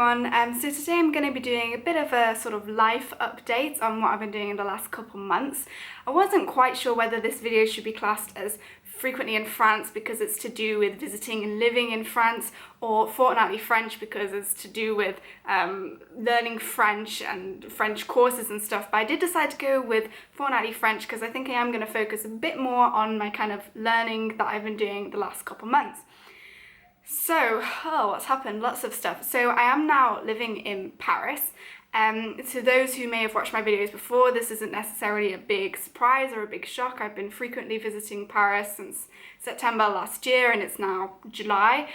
everyone. So today I'm going to be doing a bit of a sort of life update on what I've been doing in the last couple months. I wasn't quite sure whether this video should be classed as frequently in France because it's to do with visiting and living in France, or Fortnightly French because it's to do with learning French and French courses and stuff. But I did decide to go with Fortnightly French because I think I am going to focus a bit more on my kind of learning that I've been doing the last couple months. So, what's happened? Lots of stuff. So I am now living in Paris. To those who may have watched my videos before, this isn't necessarily a big surprise or a big shock. I've been frequently visiting Paris since September last year, and it's now July.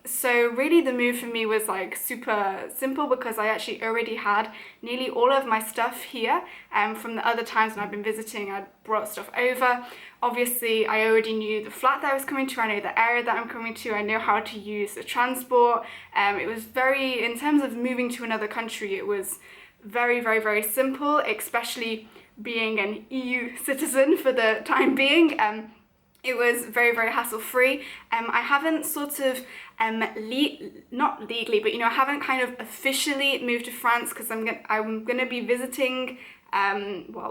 So really the move for me was like super simple because I actually already had nearly all of my stuff here. From the other times when I've been visiting, I'd brought stuff over. Obviously, I already knew the flat that I was coming to, I know the area that I'm coming to, I know how to use the transport. It was very, in terms of moving to another country, it was very, very, very simple, especially being an EU citizen for the time being. It was very, very hassle-free. I haven't sort of, not legally, but I haven't kind of officially moved to France because I'm gonna be visiting,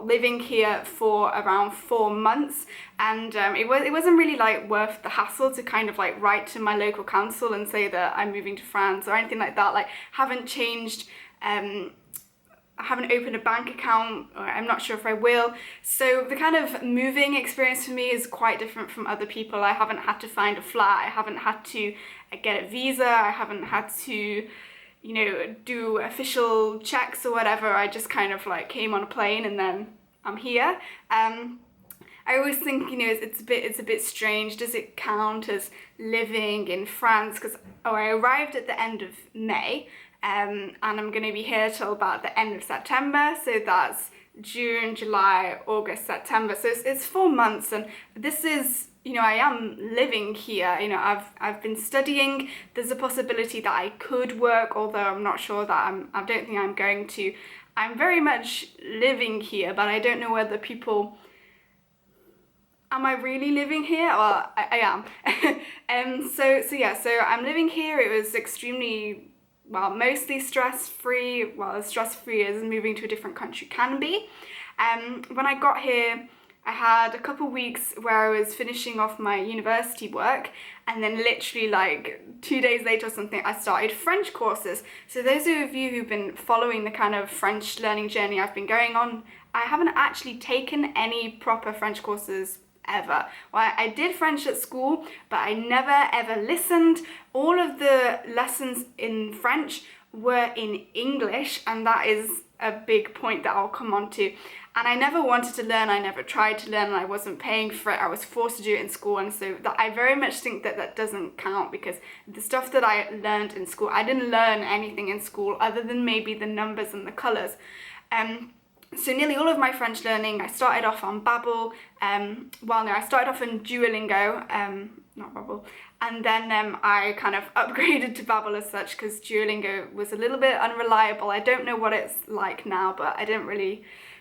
living here for around 4 months, and it wasn't really like worth the hassle to kind of like write to my local council and say that I'm moving to France or anything like that. Like, haven't changed. I haven't opened a bank account, or I'm not sure if I will. So the kind of moving experience for me is quite different from other people. I haven't had to find a flat, I haven't had to get a visa, I haven't had to, do official checks or whatever. I just kind of like came on a plane and then I'm here. I always think, it's a bit strange. Does it count as living in France? Because I arrived at the end of May. And I'm going to be here till about the end of September, so that's June, July, August, September. So it's 4 months, and this is, I am living here. I've been studying. There's a possibility that I could work, although I'm not sure that I don't think I'm going to. I'm very much living here, but I don't know whether people. Am I really living here? Well, I am. So I'm living here. It was extremely, mostly stress-free, as stress-free as moving to a different country can be. When I got here, I had a couple weeks where I was finishing off my university work, and then literally like 2 days later or something, I started French courses. So those of you who've been following the kind of French learning journey I've been going on, I haven't actually taken any proper French courses ever. Well, I did French at school, but I never ever listened. All of the lessons in French were in English, and that is a big point that I'll come on to. And I never wanted to learn, I never tried to learn, and I wasn't paying for it. I was forced to do it in school, and so that I very much think that doesn't count, because the stuff that I learned in school, I didn't learn anything in school other than maybe the numbers and the colours. So nearly all of my French learning, I started off on Babbel. I started off in Duolingo, not Babbel, and then I kind of upgraded to Babbel as such because Duolingo was a little bit unreliable. I don't know what it's like now, but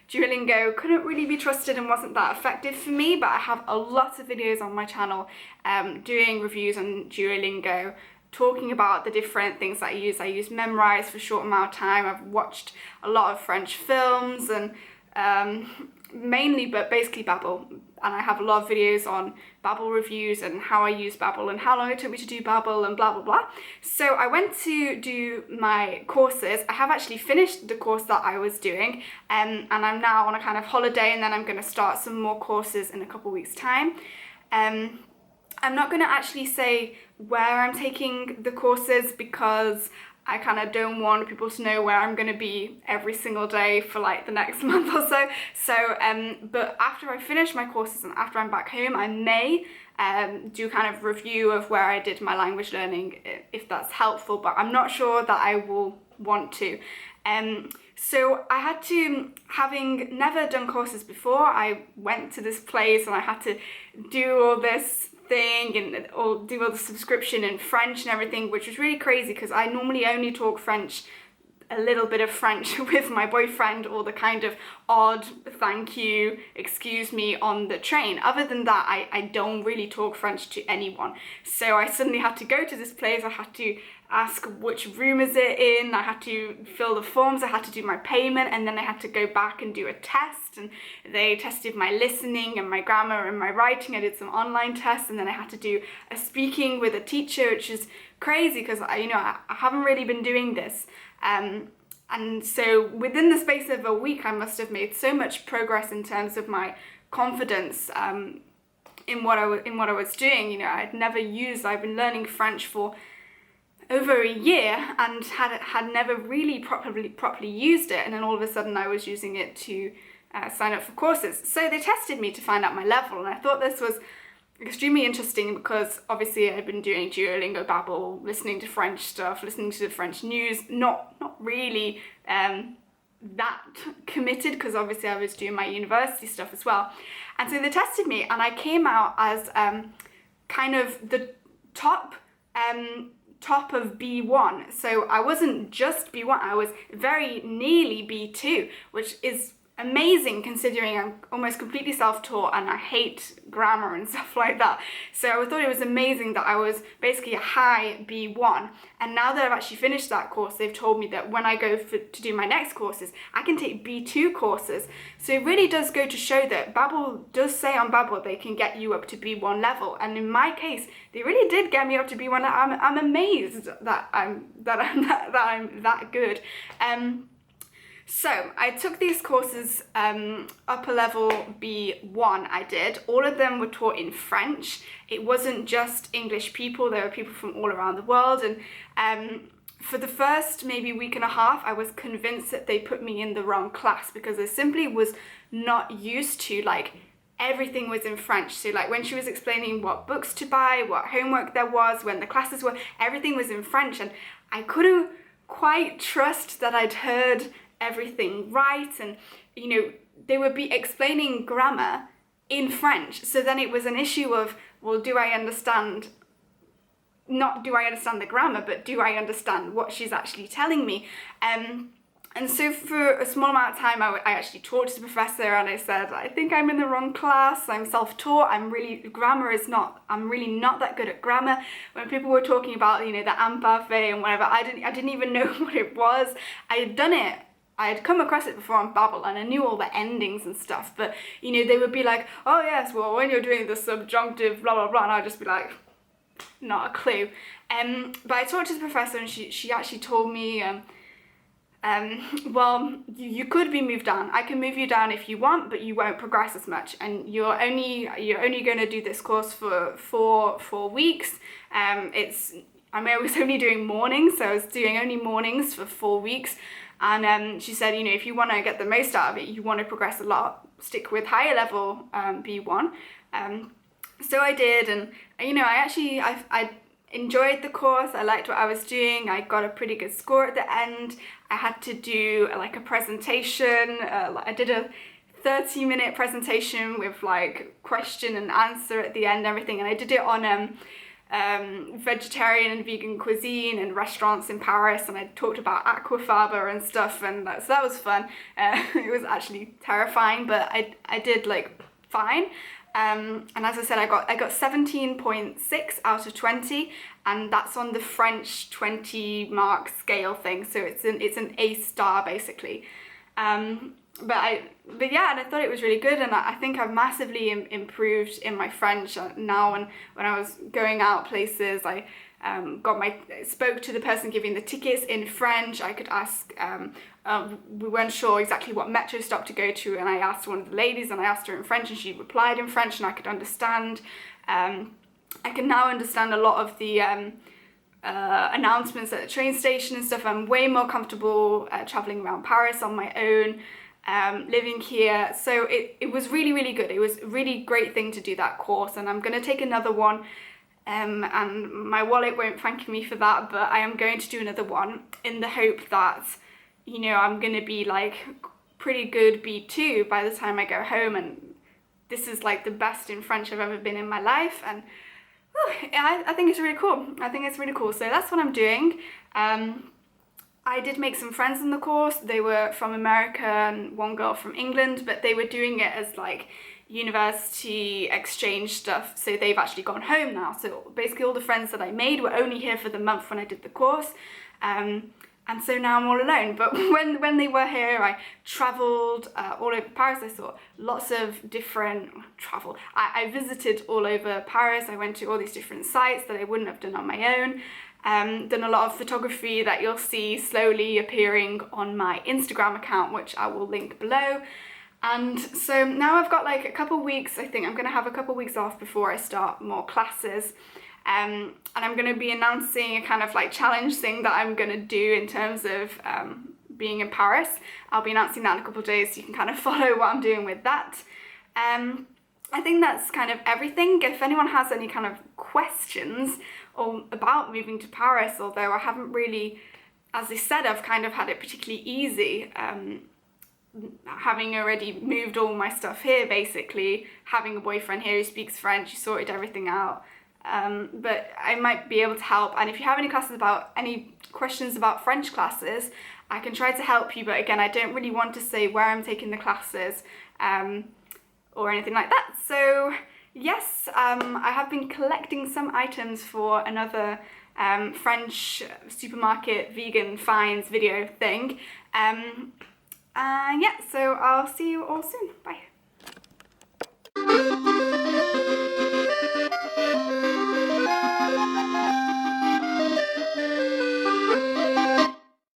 Duolingo couldn't really be trusted and wasn't that effective for me. But I have a lot of videos on my channel doing reviews on Duolingo, talking about the different things that I use. I use Memrise for a short amount of time. I've watched a lot of French films and basically Babbel. And I have a lot of videos on Babbel reviews and how I use Babbel and how long it took me to do Babbel and blah, blah, blah. So I went to do my courses. I have actually finished the course that I was doing, and I'm now on a kind of holiday, and then I'm going to start some more courses in a couple weeks' time. I'm not going to actually say where I'm taking the courses because I kind of don't want people to know where I'm going to be every single day for like the next month or so. But after I finish my courses and after I'm back home, I may do kind of review of where I did my language learning, if that's helpful, but I'm not sure that I will want to. So I had to, having never done courses before, I went to this place and I had to do all this thing and do all the subscription in French and everything, which was really crazy because I normally only talk French, a little bit of French with my boyfriend, or the kind of odd thank you, excuse me on the train. Other than that, I don't really talk French to anyone. So I suddenly had to go to this place, I had to ask which room is it in, I had to fill the forms, I had to do my payment, and then I had to go back and do a test, and they tested my listening and my grammar and my writing. I did some online tests, and then I had to do a speaking with a teacher, which is crazy because I haven't really been doing this. And so within the space of a week, I must have made so much progress in terms of my confidence in what I was doing. I've been learning French for over a year and had never really properly used it, and then all of a sudden I was using it to sign up for courses. So they tested me to find out my level, and I thought this was extremely interesting because obviously I've been doing Duolingo, Babbel, listening to French stuff, listening to the French news, not really that committed because obviously I was doing my university stuff as well. And so they tested me, and I came out as kind of the top of B1. So I wasn't just B1, I was very nearly B2, which is amazing considering I'm almost completely self-taught and I hate grammar and stuff like that. So I thought it was amazing that I was basically a high B1. And now that I've actually finished that course, they've told me that when I go to do my next courses, I can take B2 courses. So it really does go to show that Babbel does say on Babbel they can get you up to B1 level. And in my case, they really did get me up to B1 level. I'm amazed that I'm that good. So I took these courses, upper level B1 I did. All of them were taught in French. It wasn't just English people, there were people from all around the world. And for the first maybe week and a half, I was convinced that they put me in the wrong class because I simply was not used to, everything was in French. So when she was explaining what books to buy, what homework there was, when the classes were, everything was in French. And I couldn't quite trust that I'd heard everything right, and they would be explaining grammar in French, so then it was an issue of, well, do I understand the grammar, but do I understand what she's actually telling me? And so for a small amount of time I actually talked to the professor and I said, I think I'm in the wrong class, I'm self-taught, I'm really not that good at grammar. When people were talking about the imparfait and whatever, I didn't even know what it was. I had done it, I had come across it before on Babbel and I knew all the endings and stuff, but they would be like, oh yes, well when you're doing the subjunctive blah blah blah, and I'd just be like, not a clue. But I talked to the professor and she actually told me, well, you could be moved down. I can move you down if you want, but you won't progress as much, and you're only going to do this course for four weeks. I was only doing mornings, so I was doing only mornings for 4 weeks. And she said, if you want to get the most out of it, you want to progress a lot, stick with higher level B1. So I did, and I enjoyed the course. I liked what I was doing. I got a pretty good score at the end. I had to do a presentation. I did a 30-minute presentation with question and answer at the end, everything, and I did it on vegetarian and vegan cuisine and restaurants in Paris, and I talked about aquafaba and stuff, and so that was fun. It was actually terrifying, but I did fine. And as I said, I got 17.6 out of 20, and that's on the French 20 mark scale thing, so it's an A star basically. But yeah, and I thought it was really good, and I think I've massively improved in my French now. And when I was going out places, I spoke to the person giving the tickets in French. I could ask, we weren't sure exactly what metro stop to go to, and I asked one of the ladies, and I asked her in French, and she replied in French, and I could understand. I can now understand a lot of the announcements at the train station and stuff. I'm way more comfortable traveling around Paris on my own. Living here, so it was really, really good. It was a really great thing to do that course, and I'm going to take another one, and my wallet won't thank me for that, but I am going to do another one in the hope that I'm going to be pretty good B2 by the time I go home, and this is the best in French I've ever been in my life, and I think it's really cool. So that's what I'm doing. I did make some friends in the course. They were from America and one girl from England, but they were doing it as university exchange stuff, so they've actually gone home now. So basically all the friends that I made were only here for the month when I did the course, and so now I'm all alone. But when they were here, I travelled all over Paris. I saw lots of different travel. I visited all over Paris. I went to all these different sites that I wouldn't have done on my own. Done a lot of photography that you'll see slowly appearing on my Instagram account, which I will link below. And so now I've got like a couple weeks. I think I'm going to have a couple weeks off before I start more classes. And I'm going to be announcing a kind of like challenge thing that I'm going to do in terms of being in Paris. I'll be announcing that in a couple of days, so you can kind of follow what I'm doing with that. I think that's kind of everything. If anyone has any kind of questions or about moving to Paris, although I haven't really, as I said, I've kind of had it particularly easy, having already moved all my stuff here, basically, having a boyfriend here who speaks French, he sorted everything out. But I might be able to help, and if you have any questions about French classes, I can try to help you, but again, I don't really want to say where I'm taking the classes or anything like that. So yes, I have been collecting some items for another French supermarket vegan finds video thing, and yeah, so I'll see you all soon. Bye.